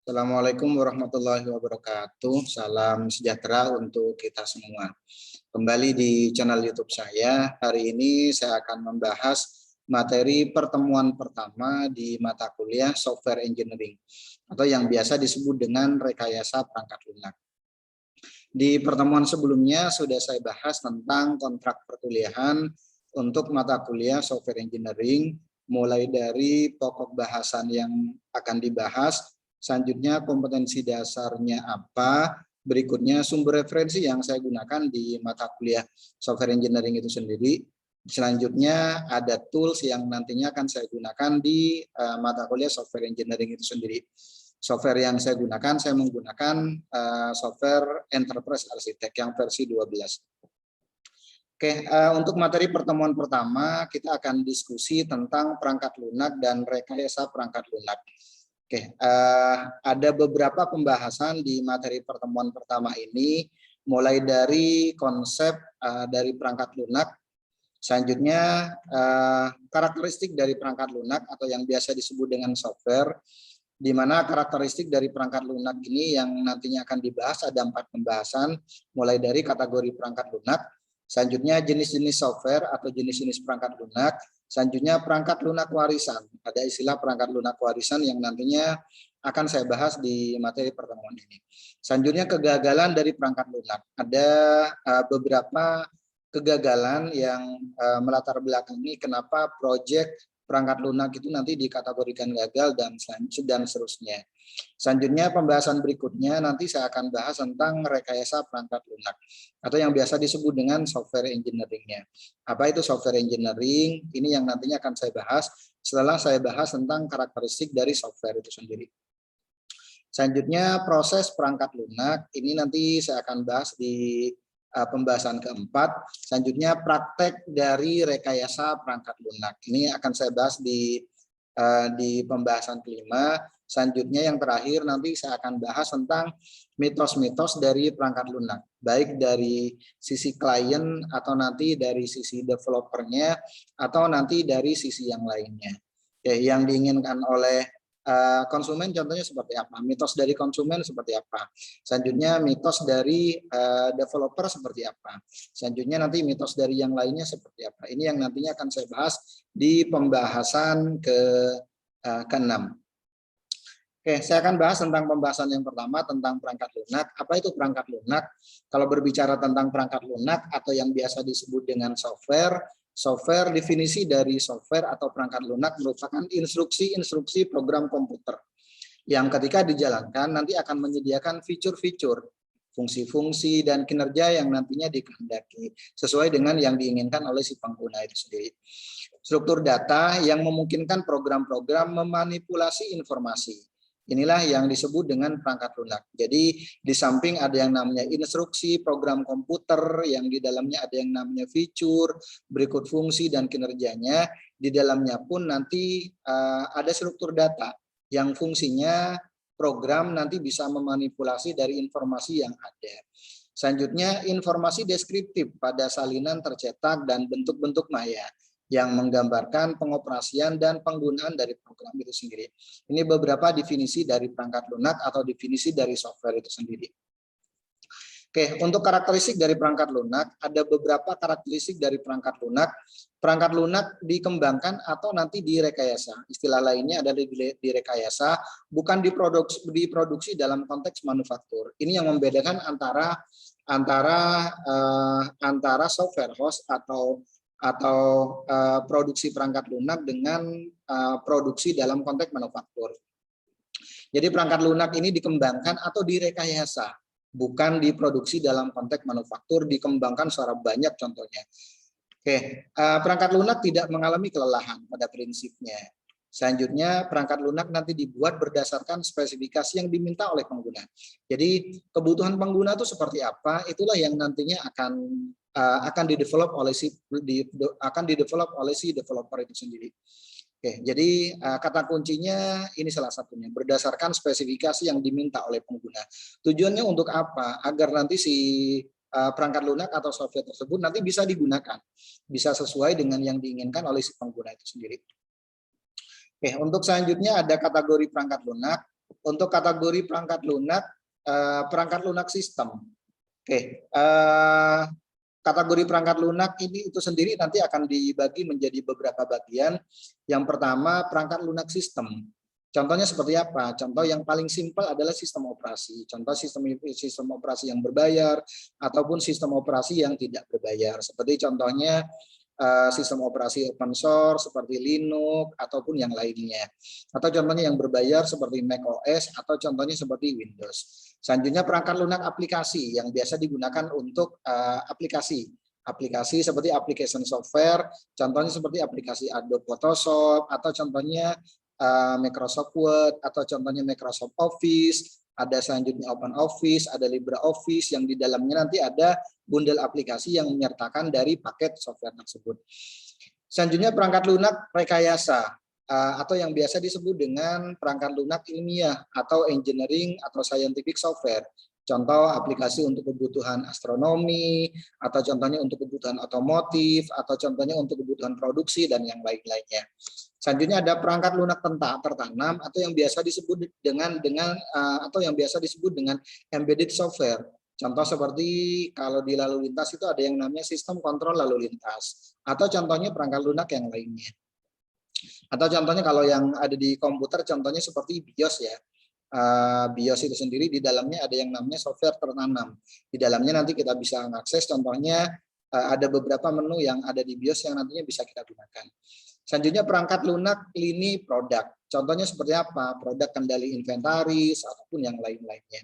Assalamualaikum warahmatullahi wabarakatuh. Salam sejahtera untuk kita semua. Kembali di channel YouTube saya. Hari ini saya akan membahas materi pertemuan pertama di mata kuliah Software Engineering atau yang biasa disebut dengan rekayasa perangkat lunak. Di pertemuan sebelumnya sudah saya bahas tentang kontrak perkuliahan untuk mata kuliah Software Engineering, mulai dari pokok bahasan yang akan dibahas, selanjutnya kompetensi dasarnya apa, berikutnya sumber referensi yang saya gunakan di mata kuliah Software Engineering itu sendiri. Selanjutnya ada tools yang nantinya akan saya gunakan di mata kuliah Software Engineering itu sendiri. Software yang saya gunakan, saya menggunakan software Enterprise Architect yang versi 12. Oke, untuk materi pertemuan pertama kita akan diskusi tentang perangkat lunak dan rekayasa perangkat lunak. Oke, ada beberapa pembahasan di materi pertemuan pertama ini, mulai dari konsep dari perangkat lunak, selanjutnya karakteristik dari perangkat lunak atau yang biasa disebut dengan software, di mana karakteristik dari perangkat lunak ini yang nantinya akan dibahas ada 4 pembahasan, mulai dari kategori perangkat lunak, selanjutnya jenis-jenis software atau jenis-jenis perangkat lunak, selanjutnya perangkat lunak warisan. Ada istilah perangkat lunak warisan yang nantinya akan saya bahas di materi pertemuan ini. Selanjutnya kegagalan dari perangkat lunak. Ada beberapa kegagalan yang melatar belakangi kenapa proyek perangkat lunak itu nanti dikategorikan gagal dan seterusnya. Selanjutnya pembahasan berikutnya nanti saya akan bahas tentang rekayasa perangkat lunak atau yang biasa disebut dengan software engineering-nya. Apa itu software engineering? Ini yang nantinya akan saya bahas setelah saya bahas tentang karakteristik dari software itu sendiri. Selanjutnya proses perangkat lunak, ini nanti saya akan bahas di pembahasan keempat. Selanjutnya praktek dari rekayasa perangkat lunak. Ini akan saya bahas di pembahasan kelima. Selanjutnya yang terakhir nanti saya akan bahas tentang mitos-mitos dari perangkat lunak, baik dari sisi klien atau nanti dari sisi developernya atau nanti dari sisi yang lainnya. Yang diinginkan oleh konsumen contohnya seperti apa, mitos dari konsumen seperti apa, selanjutnya mitos dari developer seperti apa, selanjutnya nanti mitos dari yang lainnya seperti apa. Ini yang nantinya akan saya bahas di pembahasan ke-6. Oke, saya akan bahas tentang pembahasan yang pertama tentang perangkat lunak. Apa itu perangkat lunak? Kalau berbicara tentang perangkat lunak atau yang biasa disebut dengan software, definisi dari software atau perangkat lunak merupakan instruksi-instruksi program komputer yang ketika dijalankan nanti akan menyediakan fitur-fitur, fungsi-fungsi, dan kinerja yang nantinya dikehendaki sesuai dengan yang diinginkan oleh si pengguna itu sendiri. Struktur data yang memungkinkan program-program memanipulasi informasi. Inilah yang disebut dengan perangkat lunak. Jadi di samping ada yang namanya instruksi program komputer, yang di dalamnya ada yang namanya fitur, berikut fungsi dan kinerjanya. Di dalamnya pun nanti ada struktur data yang fungsinya program nanti bisa memanipulasi dari informasi yang ada. Selanjutnya informasi deskriptif pada salinan tercetak dan bentuk-bentuk maya yang menggambarkan pengoperasian dan penggunaan dari program itu sendiri. Ini beberapa definisi dari perangkat lunak atau definisi dari software itu sendiri. Oke, untuk karakteristik dari perangkat lunak, ada beberapa karakteristik dari perangkat lunak. Perangkat lunak dikembangkan atau nanti direkayasa. Istilah lainnya adalah direkayasa, bukan diproduksi dalam konteks manufaktur. Ini yang membedakan antara software house atau produksi perangkat lunak dengan produksi dalam konteks manufaktur. Jadi perangkat lunak ini dikembangkan atau direkayasa, bukan diproduksi dalam konteks manufaktur, dikembangkan secara banyak contohnya. Oke, perangkat lunak tidak mengalami kelelahan pada prinsipnya. Selanjutnya perangkat lunak nanti dibuat berdasarkan spesifikasi yang diminta oleh pengguna. Jadi kebutuhan pengguna itu seperti apa, itulah yang nantinya akan didevelop oleh si developer itu sendiri. Oke, jadi kata kuncinya ini salah satunya, berdasarkan spesifikasi yang diminta oleh pengguna. Tujuannya untuk apa? Agar nanti si perangkat lunak atau software tersebut nanti bisa digunakan, bisa sesuai dengan yang diinginkan oleh si pengguna itu sendiri. Oke, untuk selanjutnya ada kategori perangkat lunak. Untuk kategori perangkat lunak sistem. Oke, kategori perangkat lunak ini itu sendiri nanti akan dibagi menjadi beberapa bagian. Yang pertama, perangkat lunak sistem. Contohnya seperti apa? Contoh yang paling simpel adalah sistem operasi. Contoh sistem operasi yang berbayar ataupun sistem operasi yang tidak berbayar. Seperti contohnya sistem operasi open source seperti Linux ataupun yang lainnya. Atau contohnya yang berbayar seperti macOS atau contohnya seperti Windows. Selanjutnya perangkat lunak aplikasi yang biasa digunakan untuk aplikasi seperti application software, contohnya seperti aplikasi Adobe Photoshop atau contohnya Microsoft Word atau contohnya Microsoft Office. Ada selanjutnya Open Office, ada LibreOffice yang di dalamnya nanti ada bundel aplikasi yang menyertakan dari paket software tersebut. Selanjutnya perangkat lunak rekayasa atau yang biasa disebut dengan perangkat lunak ilmiah atau engineering atau scientific software. Contoh aplikasi untuk kebutuhan astronomi, atau contohnya untuk kebutuhan otomotif, atau contohnya untuk kebutuhan produksi dan yang lain-lainnya. Selanjutnya ada perangkat lunak tertanam atau yang biasa disebut dengan embedded software. Contoh seperti kalau di lalu lintas itu ada yang namanya sistem kontrol lalu lintas, atau contohnya perangkat lunak yang lainnya. Atau contohnya kalau yang ada di komputer, contohnya seperti BIOS ya. BIOS itu sendiri di dalamnya ada yang namanya software tertanam. Di dalamnya nanti kita bisa mengakses, contohnya ada beberapa menu yang ada di BIOS yang nantinya bisa kita gunakan. Selanjutnya perangkat lunak lini produk. Contohnya seperti apa? Produk kendali inventaris ataupun yang lain-lainnya.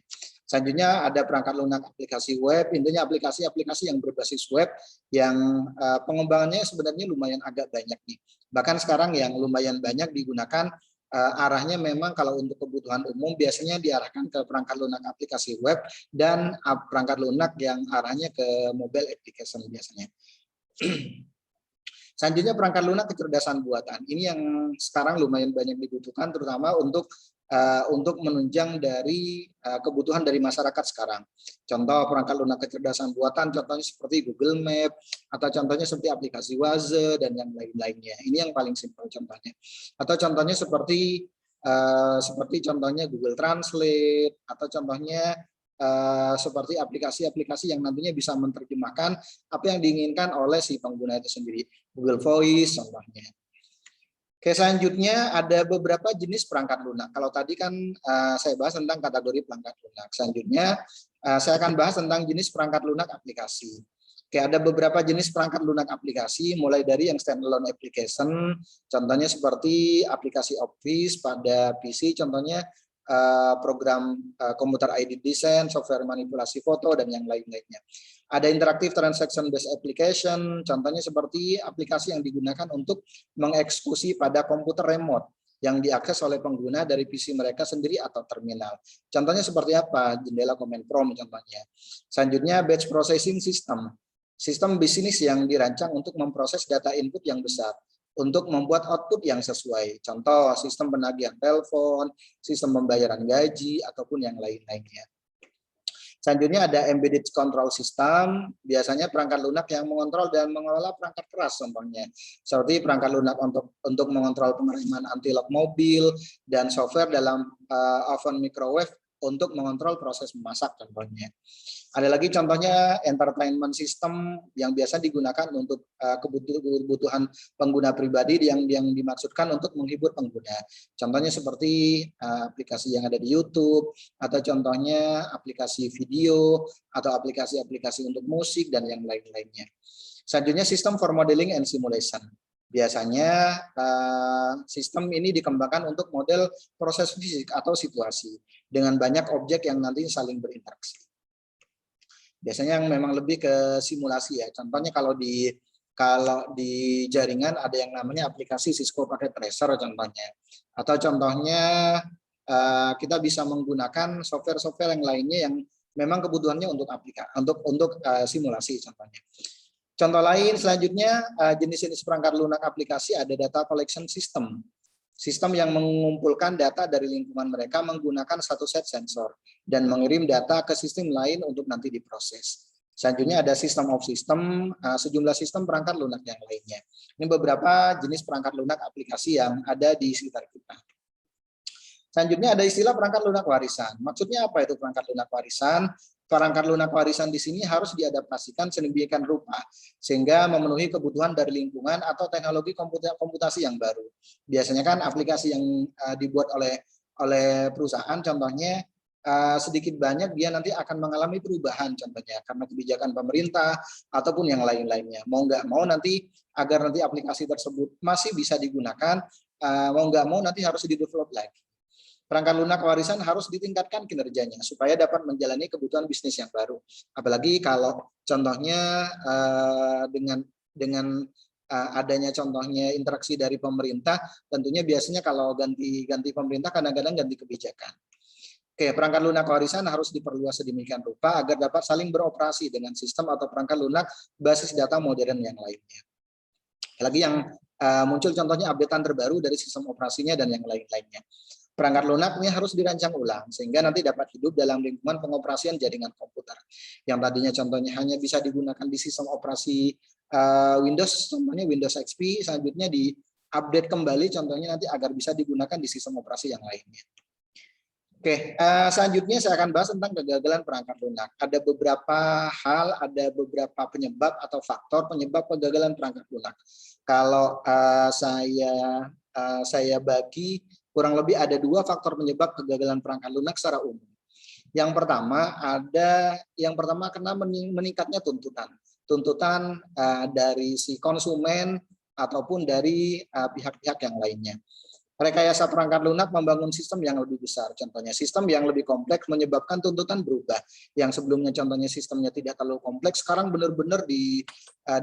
Selanjutnya ada perangkat lunak aplikasi web, intinya aplikasi-aplikasi yang berbasis web yang pengembangannya sebenarnya lumayan agak banyak nih. Bahkan sekarang yang lumayan banyak digunakan arahnya memang kalau untuk kebutuhan umum biasanya diarahkan ke perangkat lunak aplikasi web dan perangkat lunak yang arahnya ke mobile application biasanya. Selanjutnya perangkat lunak kecerdasan buatan. Ini yang sekarang lumayan banyak dibutuhkan terutama untuk menunjang dari kebutuhan dari masyarakat sekarang. Contoh perangkat lunak kecerdasan buatan, contohnya seperti Google Map, atau contohnya seperti aplikasi Waze, dan yang lain-lainnya. Ini yang paling simpel contohnya. Atau contohnya seperti contohnya Google Translate, atau contohnya seperti aplikasi-aplikasi yang nantinya bisa menerjemahkan apa yang diinginkan oleh si pengguna itu sendiri. Google Voice contohnya. Oke, selanjutnya ada beberapa jenis perangkat lunak. Kalau tadi kan saya bahas tentang kategori perangkat lunak. Selanjutnya saya akan bahas tentang jenis perangkat lunak aplikasi. Oke, ada beberapa jenis perangkat lunak aplikasi, mulai dari yang standalone application, contohnya seperti aplikasi Office pada PC, contohnya program komputer ID design, software manipulasi foto, dan yang lain-lainnya. Ada interactive transaction based application, contohnya seperti aplikasi yang digunakan untuk mengeksekusi pada komputer remote yang diakses oleh pengguna dari PC mereka sendiri atau terminal. Contohnya seperti apa? Jendela command prompt contohnya. Selanjutnya batch processing system. Sistem bisnis yang dirancang untuk memproses data input yang besar untuk membuat output yang sesuai. Contoh sistem penagihan telepon, sistem pembayaran gaji, ataupun yang lain-lainnya. Selanjutnya ada embedded control system, biasanya perangkat lunak yang mengontrol dan mengelola perangkat keras contohnya. Seperti perangkat lunak untuk mengontrol pengereman anti-lock mobil dan software dalam oven microwave untuk mengontrol proses memasak contohnya. Ada lagi contohnya entertainment system yang biasa digunakan untuk kebutuhan pengguna pribadi yang dimaksudkan untuk menghibur pengguna. Contohnya seperti aplikasi yang ada di YouTube, atau contohnya aplikasi video, atau aplikasi-aplikasi untuk musik, dan yang lain-lainnya. Selanjutnya sistem for modeling and simulation. Biasanya sistem ini dikembangkan untuk model proses fisik atau situasi dengan banyak objek yang nanti saling berinteraksi. Biasanya yang memang lebih ke simulasi ya. Contohnya kalau di jaringan ada yang namanya aplikasi Cisco Packet Tracer contohnya. Atau contohnya kita bisa menggunakan software-software yang lainnya yang memang kebutuhannya untuk simulasi contohnya. Contoh lain selanjutnya jenis-jenis perangkat lunak aplikasi ada data collection system. Sistem yang mengumpulkan data dari lingkungan mereka menggunakan satu set sensor dan mengirim data ke sistem lain untuk nanti diproses. Selanjutnya ada sistem of system, sejumlah sistem perangkat lunak yang lainnya. Ini beberapa jenis perangkat lunak aplikasi yang ada di sekitar kita. Selanjutnya ada istilah perangkat lunak warisan. Maksudnya apa itu perangkat lunak warisan? Perangkat lunak warisan di sini harus diadaptasikan sedemikian rupa sehingga memenuhi kebutuhan dari lingkungan atau teknologi komputasi yang baru. Biasanya kan aplikasi yang dibuat oleh perusahaan, contohnya sedikit banyak dia nanti akan mengalami perubahan, contohnya karena kebijakan pemerintah ataupun yang lain-lainnya. Mau nggak mau nanti agar nanti aplikasi tersebut masih bisa digunakan, mau nggak mau nanti harus di-develop lagi. Perangkat lunak warisan harus ditingkatkan kinerjanya supaya dapat menjalani kebutuhan bisnis yang baru. Apalagi kalau contohnya dengan adanya contohnya interaksi dari pemerintah, tentunya biasanya kalau ganti pemerintah kadang-kadang ganti kebijakan. Oke, perangkat lunak warisan harus diperluas sedemikian rupa agar dapat saling beroperasi dengan sistem atau perangkat lunak basis data modern yang lainnya. Lagi yang muncul contohnya updatean terbaru dari sistem operasinya dan yang lain-lainnya. Perangkat lunak ini harus dirancang ulang sehingga nanti dapat hidup dalam lingkungan pengoperasian jaringan komputer. Yang tadinya contohnya hanya bisa digunakan di sistem operasi Windows, contohnya Windows XP, selanjutnya di-update kembali contohnya nanti agar bisa digunakan di sistem operasi yang lainnya. Oke, selanjutnya saya akan bahas tentang kegagalan perangkat lunak. Ada beberapa hal, ada beberapa penyebab atau faktor penyebab kegagalan perangkat lunak. Kalau saya bagi kurang lebih ada 2 faktor penyebab kegagalan perangkat lunak secara umum. Yang pertama karena meningkatnya tuntutan dari si konsumen ataupun dari pihak-pihak yang lainnya. Rekayasa perangkat lunak membangun sistem yang lebih besar. Contohnya sistem yang lebih kompleks menyebabkan tuntutan berubah. Yang sebelumnya contohnya sistemnya tidak terlalu kompleks, sekarang benar-benar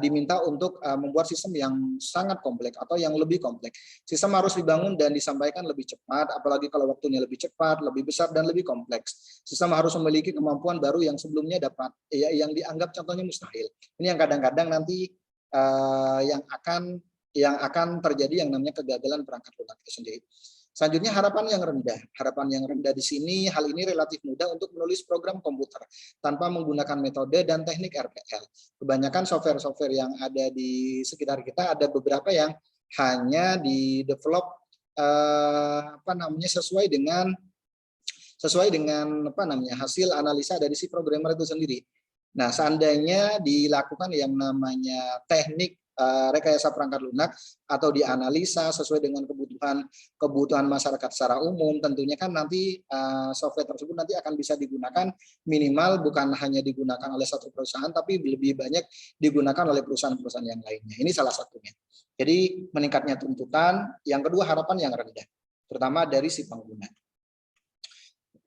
diminta untuk membuat sistem yang sangat kompleks atau yang lebih kompleks. Sistem harus dibangun dan disampaikan lebih cepat, apalagi kalau waktunya lebih cepat, lebih besar, dan lebih kompleks. Sistem harus memiliki kemampuan baru yang sebelumnya yang dianggap contohnya mustahil. Ini yang kadang-kadang nanti yang akan terjadi yang namanya kegagalan perangkat lunak itu sendiri. Selanjutnya harapan yang rendah. Harapan yang rendah di sini, hal ini relatif mudah untuk menulis program komputer tanpa menggunakan metode dan teknik RPL. Kebanyakan software-software yang ada di sekitar kita ada beberapa yang hanya di-develop sesuai dengan hasil analisa dari si programmer itu sendiri. Nah, seandainya dilakukan yang namanya teknik rekayasa perangkat lunak atau dianalisa sesuai dengan kebutuhan masyarakat secara umum, tentunya kan nanti software tersebut nanti akan bisa digunakan minimal bukan hanya digunakan oleh satu perusahaan, tapi lebih banyak digunakan oleh perusahaan-perusahaan yang lainnya. Ini salah satunya. Jadi meningkatnya tuntutan. Yang kedua harapan yang rendah, terutama dari si pengguna.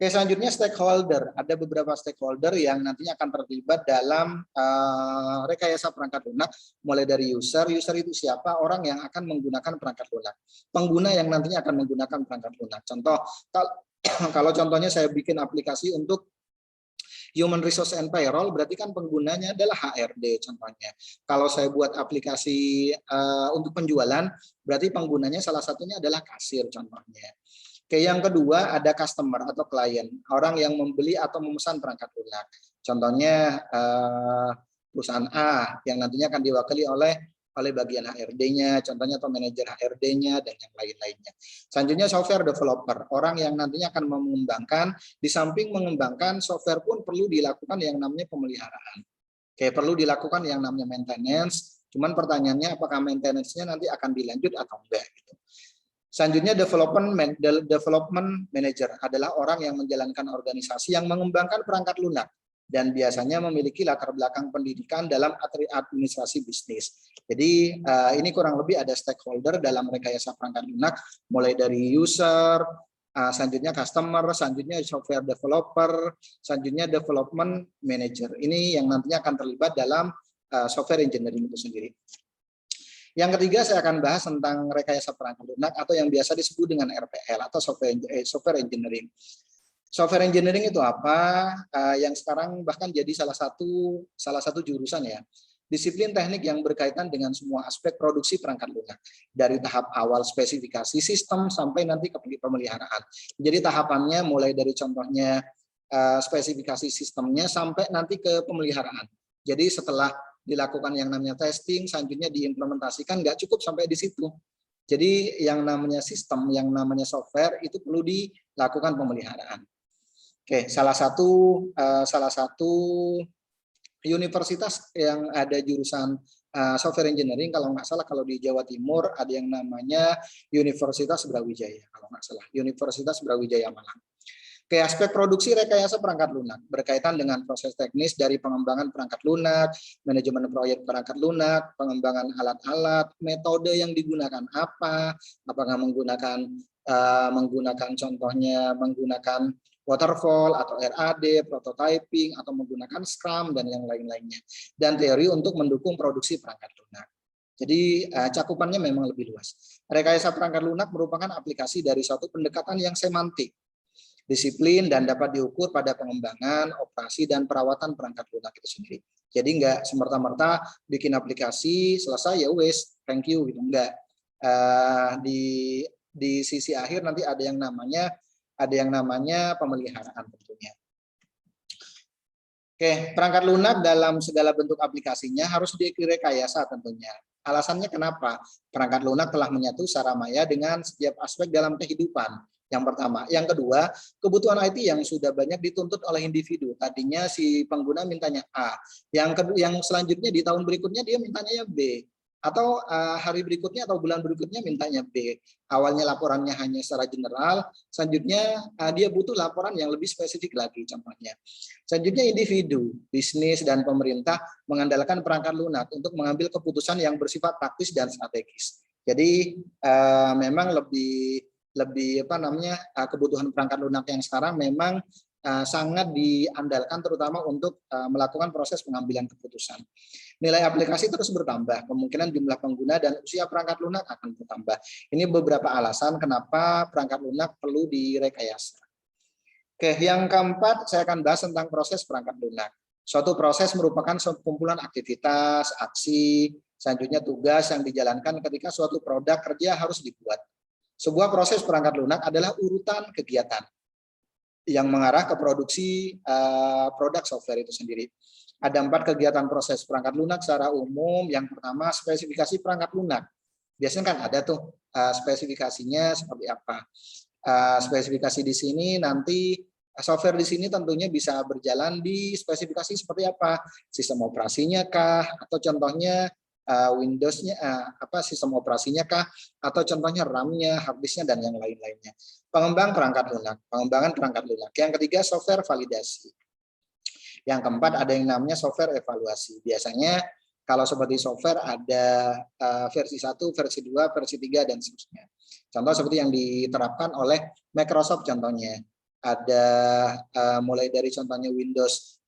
Oke, selanjutnya stakeholder. Ada beberapa stakeholder yang nantinya akan terlibat dalam rekayasa perangkat lunak, mulai dari user. User itu siapa? Orang yang akan menggunakan perangkat lunak. Pengguna yang nantinya akan menggunakan perangkat lunak. Contoh, kalau contohnya saya bikin aplikasi untuk Human Resource and Payroll, berarti kan penggunanya adalah HRD contohnya. Kalau saya buat aplikasi untuk penjualan, berarti penggunanya salah satunya adalah kasir contohnya. Oke, yang kedua ada customer atau klien, orang yang membeli atau memesan perangkat lunak. Contohnya perusahaan A yang nantinya akan diwakili oleh bagian HRD-nya, contohnya atau manajer HRD-nya dan yang lain-lainnya. Selanjutnya software developer, orang yang nantinya akan mengembangkan, di samping mengembangkan software pun perlu dilakukan yang namanya pemeliharaan. Oke, perlu dilakukan yang namanya maintenance. Cuman pertanyaannya apakah maintenance-nya nanti akan dilanjut atau enggak gitu. Selanjutnya development manager adalah orang yang menjalankan organisasi yang mengembangkan perangkat lunak dan biasanya memiliki latar belakang pendidikan dalam administrasi bisnis. Jadi ini kurang lebih ada stakeholder dalam rekayasa perangkat lunak, mulai dari user, selanjutnya customer, selanjutnya software developer, selanjutnya development manager. Ini yang nantinya akan terlibat dalam software engineering itu sendiri. Yang ketiga saya akan bahas tentang rekayasa perangkat lunak atau yang biasa disebut dengan RPL atau software engineering. Software engineering itu apa? Yang sekarang bahkan jadi salah satu jurusan ya. Disiplin teknik yang berkaitan dengan semua aspek produksi perangkat lunak. Dari tahap awal spesifikasi sistem sampai nanti ke pemeliharaan. Jadi tahapannya mulai dari contohnya spesifikasi sistemnya sampai nanti ke pemeliharaan. Jadi setelah dilakukan yang namanya testing, selanjutnya diimplementasikan, nggak cukup sampai di situ. Jadi yang namanya sistem, yang namanya software itu perlu lakukan pemeliharaan. Oke, salah satu universitas yang ada jurusan software engineering, kalau nggak salah kalau di Jawa Timur ada yang namanya Universitas Brawijaya, kalau nggak salah Universitas Brawijaya Malang. Oke, aspek produksi rekayasa perangkat lunak berkaitan dengan proses teknis dari pengembangan perangkat lunak, manajemen proyek perangkat lunak, pengembangan alat-alat, metode yang digunakan apakah menggunakan contohnya menggunakan waterfall atau RAD, prototyping atau menggunakan Scrum dan yang lain-lainnya, dan teori untuk mendukung produksi perangkat lunak. Jadi cakupannya memang lebih luas. Rekayasa perangkat lunak merupakan aplikasi dari suatu pendekatan yang semantik, disiplin, dan dapat diukur pada pengembangan, operasi, dan perawatan perangkat lunak itu sendiri. Jadi nggak semerta-merta bikin aplikasi selesai ya wes, thank you gitu, enggak. Di sisi akhir nanti ada yang namanya pemeliharaan tentunya. Oke, perangkat lunak dalam segala bentuk aplikasinya harus direkayasa tentunya. Alasannya kenapa? Perangkat lunak telah menyatu secara maya dengan setiap aspek dalam kehidupan. Yang pertama. Yang kedua, kebutuhan IT yang sudah banyak dituntut oleh individu. Tadinya si pengguna mintanya A. Yang selanjutnya di tahun berikutnya dia mintanya B. Atau hari berikutnya atau bulan berikutnya mintanya B. Awalnya laporannya hanya secara general, selanjutnya dia butuh laporan yang lebih spesifik lagi contohnya. Selanjutnya individu, bisnis, dan pemerintah mengandalkan perangkat lunak untuk mengambil keputusan yang bersifat taktis dan strategis. Jadi memang lebih kebutuhan perangkat lunak yang sekarang memang sangat diandalkan terutama untuk melakukan proses pengambilan keputusan. Nilai aplikasi terus bertambah, kemungkinan jumlah pengguna dan usia perangkat lunak akan bertambah. Ini beberapa alasan kenapa perangkat lunak perlu direkayasa. Oke, yang keempat saya akan bahas tentang proses perangkat lunak. Suatu proses merupakan sekumpulan aktivitas, aksi, selanjutnya tugas yang dijalankan ketika suatu produk kerja harus dibuat. Sebuah proses perangkat lunak adalah urutan kegiatan yang mengarah ke produksi produk software itu sendiri. Ada 4 kegiatan proses perangkat lunak secara umum. Yang pertama, spesifikasi perangkat lunak. Biasanya kan ada tuh spesifikasinya seperti apa. Spesifikasi di sini nanti software di sini tentunya bisa berjalan di spesifikasi seperti apa, sistem operasinya kah, atau contohnya Windows-nya sistem operasinya kah, atau contohnya RAM-nya, hard disk-nya, dan yang lain-lainnya. Pengembangan perangkat lunak. Yang ketiga, software validasi. Yang keempat, ada yang namanya software evaluasi. Biasanya kalau seperti software ada versi 1, versi 2, versi 3, dan seterusnya. Contoh seperti yang diterapkan oleh Microsoft contohnya. Ada mulai dari contohnya Windows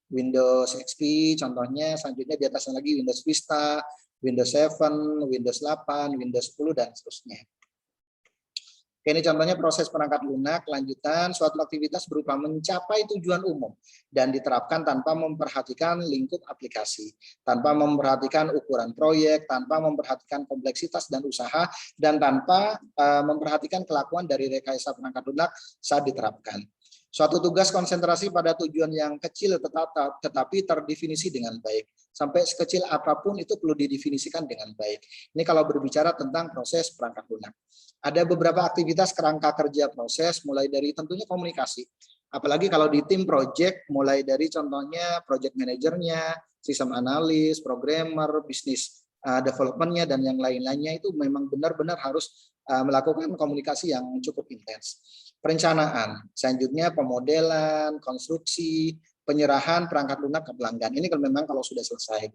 XP, contohnya selanjutnya di atasnya lagi Windows Vista, Windows 7, Windows 8, Windows 10, dan seterusnya. Ini contohnya proses perangkat lunak. Lanjutan, suatu aktivitas berupa mencapai tujuan umum dan diterapkan tanpa memperhatikan lingkup aplikasi, tanpa memperhatikan ukuran proyek, tanpa memperhatikan kompleksitas dan usaha, dan tanpa memperhatikan kelakuan dari rekayasa perangkat lunak saat diterapkan. Suatu tugas konsentrasi pada tujuan yang kecil tetapi terdefinisi dengan baik. Sampai sekecil apapun itu perlu didefinisikan dengan baik. Ini kalau berbicara tentang proses perangkat lunak. Ada beberapa aktivitas kerangka kerja proses, mulai dari tentunya komunikasi. Apalagi kalau di tim project, mulai dari contohnya project manajernya, sistem analis, programmer, bisnis development-nya, dan yang lain-lainnya itu memang benar-benar harus melakukan komunikasi yang cukup intens. Perencanaan, selanjutnya pemodelan, konstruksi, penyerahan perangkat lunak ke pelanggan. Ini memang kalau sudah selesai.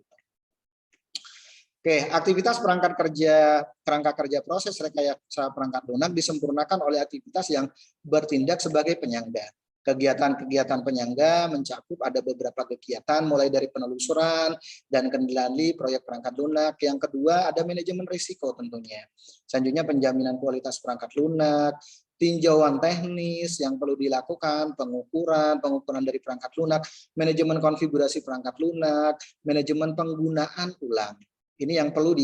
Oke, aktivitas kerangka kerja proses rekayasa perangkat lunak disempurnakan oleh aktivitas yang bertindak sebagai penyangga. Kegiatan-kegiatan penyangga mencakup ada beberapa kegiatan mulai dari penelusuran dan kendali proyek perangkat lunak. Yang kedua ada manajemen risiko tentunya. Selanjutnya penjaminan kualitas perangkat lunak, tinjauan teknis yang perlu dilakukan, pengukuran dari perangkat lunak, manajemen konfigurasi perangkat lunak, manajemen penggunaan ulang. Ini yang perlu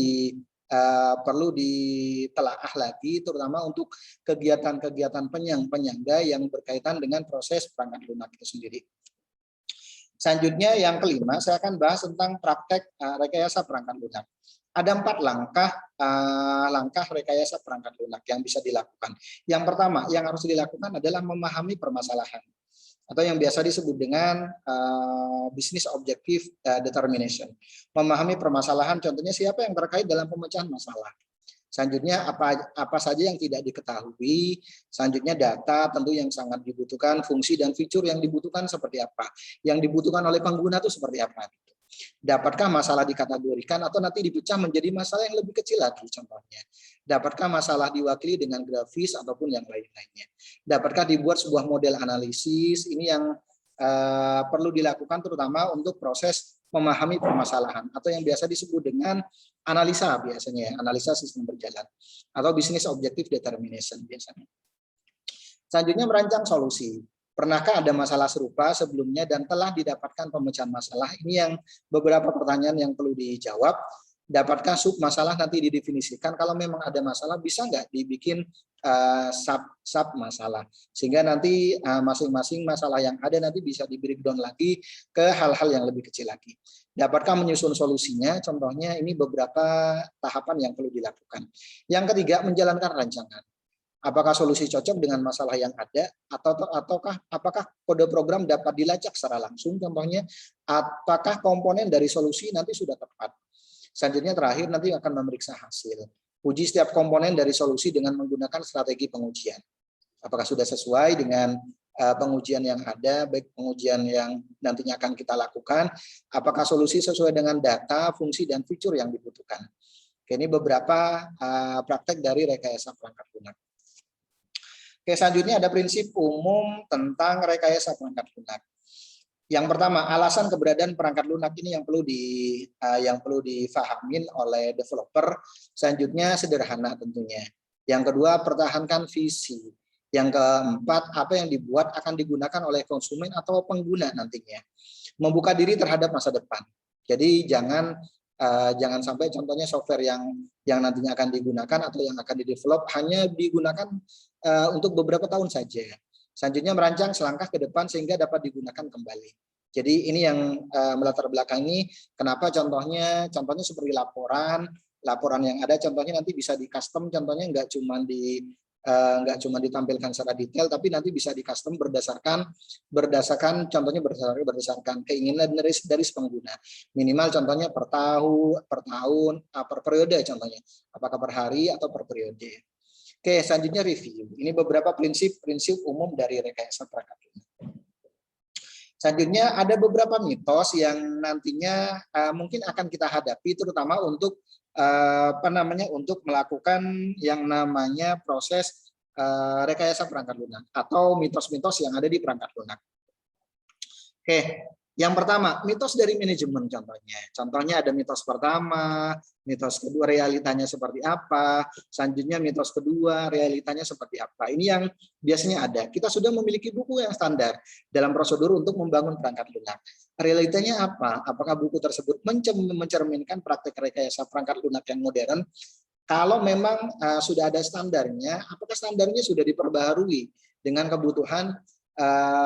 ditelaah lagi, terutama untuk kegiatan-kegiatan penyangga yang berkaitan dengan proses perangkat lunak itu sendiri. Selanjutnya yang kelima, saya akan bahas tentang praktek rekayasa perangkat lunak. Ada 4 langkah rekayasa perangkat lunak yang bisa dilakukan. Yang pertama yang harus dilakukan adalah memahami permasalahan atau yang biasa disebut dengan business objective determination. Memahami permasalahan, contohnya siapa yang terkait dalam pemecahan masalah. Selanjutnya apa saja yang tidak diketahui. Selanjutnya data tentu yang sangat dibutuhkan, fungsi dan fitur yang dibutuhkan seperti apa. Yang dibutuhkan oleh pengguna itu seperti apa. Dapatkah masalah dikategorikan atau nanti dipecah menjadi masalah yang lebih kecil lagi contohnya. Dapatkah masalah diwakili dengan grafis ataupun yang lain-lainnya. Dapatkah dibuat sebuah model analisis, ini yang perlu dilakukan terutama untuk proses memahami permasalahan atau yang biasa disebut dengan analisa biasanya, analisa sistem berjalan atau business objective determination biasanya. Selanjutnya merancang solusi. Pernahkah ada masalah serupa sebelumnya dan telah didapatkan pemecahan masalah? Ini yang beberapa pertanyaan yang perlu dijawab. Dapatkah sub masalah nanti didefinisikan? Kalau memang ada masalah, bisa nggak dibikin sub masalah? Sehingga nanti masing-masing masalah yang ada nanti bisa di breakdown lagi ke hal-hal yang lebih kecil lagi. Dapatkah menyusun solusinya? Contohnya ini beberapa tahapan yang perlu dilakukan. Yang ketiga, menjalankan rancangan. Apakah solusi cocok dengan masalah yang ada apakah kode program dapat dilacak secara langsung contohnya, apakah komponen dari solusi nanti sudah tepat. Selanjutnya terakhir nanti akan memeriksa hasil. Uji setiap komponen dari solusi dengan menggunakan strategi pengujian. Apakah sudah sesuai dengan pengujian yang ada, baik pengujian yang nantinya akan kita lakukan, apakah solusi sesuai dengan data, fungsi dan fitur yang dibutuhkan. Oke, ini beberapa praktek dari rekayasa perangkat lunak. Oke, selanjutnya ada prinsip umum tentang rekayasa perangkat lunak. Yang pertama, alasan keberadaan perangkat lunak ini yang perlu difahamin oleh developer. Selanjutnya sederhana tentunya. Yang kedua, pertahankan visi. Yang keempat, apa yang dibuat akan digunakan oleh konsumen atau pengguna nantinya. Membuka diri terhadap masa depan. Jadi jangan sampai contohnya software yang nantinya akan digunakan atau yang akan didevelop hanya digunakan untuk beberapa tahun saja. Selanjutnya merancang selangkah ke depan sehingga dapat digunakan kembali. Jadi ini yang melatar belakangi kenapa contohnya seperti laporan yang ada contohnya nanti bisa di custom, contohnya nggak cuma ditampilkan secara detail tapi nanti bisa di custom berdasarkan contohnya berdasarkan keinginan dari pengguna. Minimal contohnya per tahun, per periode contohnya. Apakah per hari atau per periode. Oke, selanjutnya review. Ini beberapa prinsip umum dari rekayasa perangkat lunak. Selanjutnya ada beberapa mitos yang nantinya mungkin akan kita hadapi terutama untuk untuk melakukan yang namanya proses rekayasa perangkat lunak atau mitos-mitos yang ada di perangkat lunak. Oke, yang pertama, mitos dari manajemen contohnya. Contohnya ada mitos pertama, mitos kedua realitanya seperti apa, selanjutnya mitos kedua realitanya seperti apa. Ini yang biasanya ada. Kita sudah memiliki buku yang standar dalam prosedur untuk membangun perangkat lunak. Realitanya apa? Apakah buku tersebut mencerminkan praktek rekayasa perangkat lunak yang modern? Kalau memang sudah ada standarnya, apakah standarnya sudah diperbaharui dengan kebutuhan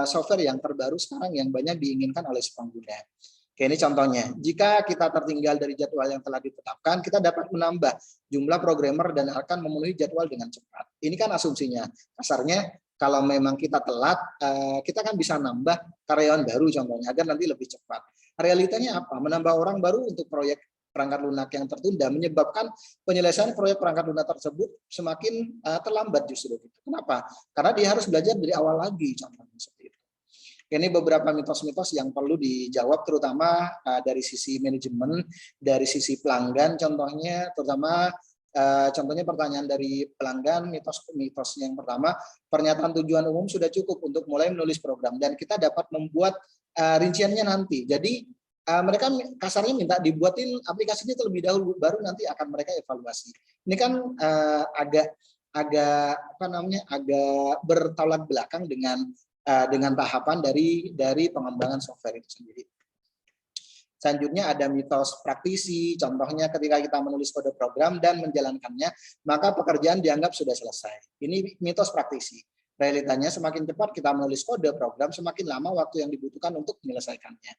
software yang terbaru sekarang yang banyak diinginkan oleh si pengguna. Oke, ini contohnya. Jika kita tertinggal dari jadwal yang telah ditetapkan, kita dapat menambah jumlah programmer dan akan memenuhi jadwal dengan cepat. Ini kan asumsinya. Kasarnya, kalau memang kita telat, kita kan bisa nambah karyawan baru contohnya, agar nanti lebih cepat. Realitanya apa? Menambah orang baru untuk proyek perangkat lunak yang tertunda menyebabkan penyelesaian proyek perangkat lunak tersebut semakin terlambat justru. Kenapa? Karena dia harus belajar dari awal lagi contohnya seperti itu. Ini beberapa mitos-mitos yang perlu dijawab terutama dari sisi manajemen, dari sisi pelanggan contohnya, terutama contohnya pertanyaan dari pelanggan, mitos yang pertama, pernyataan tujuan umum sudah cukup untuk mulai menulis program dan kita dapat membuat rinciannya nanti. Jadi mereka kasarnya minta dibuatin aplikasinya terlebih dahulu, baru nanti akan mereka evaluasi. Ini kan agak bertolak belakang dengan tahapan dari pengembangan software itu sendiri. Selanjutnya ada mitos praktisi, contohnya ketika kita menulis kode program dan menjalankannya, maka pekerjaan dianggap sudah selesai. Ini mitos praktisi. Realitanya semakin cepat kita menulis kode program, semakin lama waktu yang dibutuhkan untuk menyelesaikannya.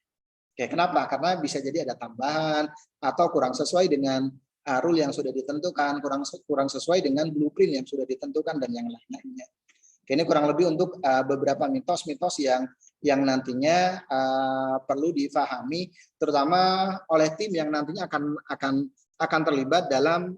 Oke, kenapa? Karena bisa jadi ada tambahan atau kurang sesuai dengan rule yang sudah ditentukan, kurang sesuai dengan blueprint yang sudah ditentukan dan yang lain-lainnya. Ini kurang lebih untuk beberapa mitos-mitos yang nantinya perlu difahami, terutama oleh tim yang nantinya akan terlibat dalam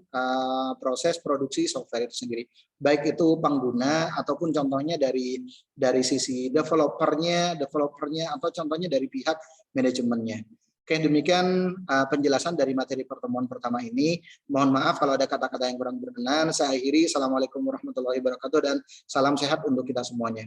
proses produksi software itu sendiri. Baik itu pengguna ataupun contohnya dari sisi developernya atau contohnya dari pihak manajemennya. Oke, demikian penjelasan dari materi pertemuan pertama ini. Mohon maaf kalau ada kata-kata yang kurang berkenan. Saya akhiri. Assalamualaikum warahmatullahi wabarakatuh dan salam sehat untuk kita semuanya.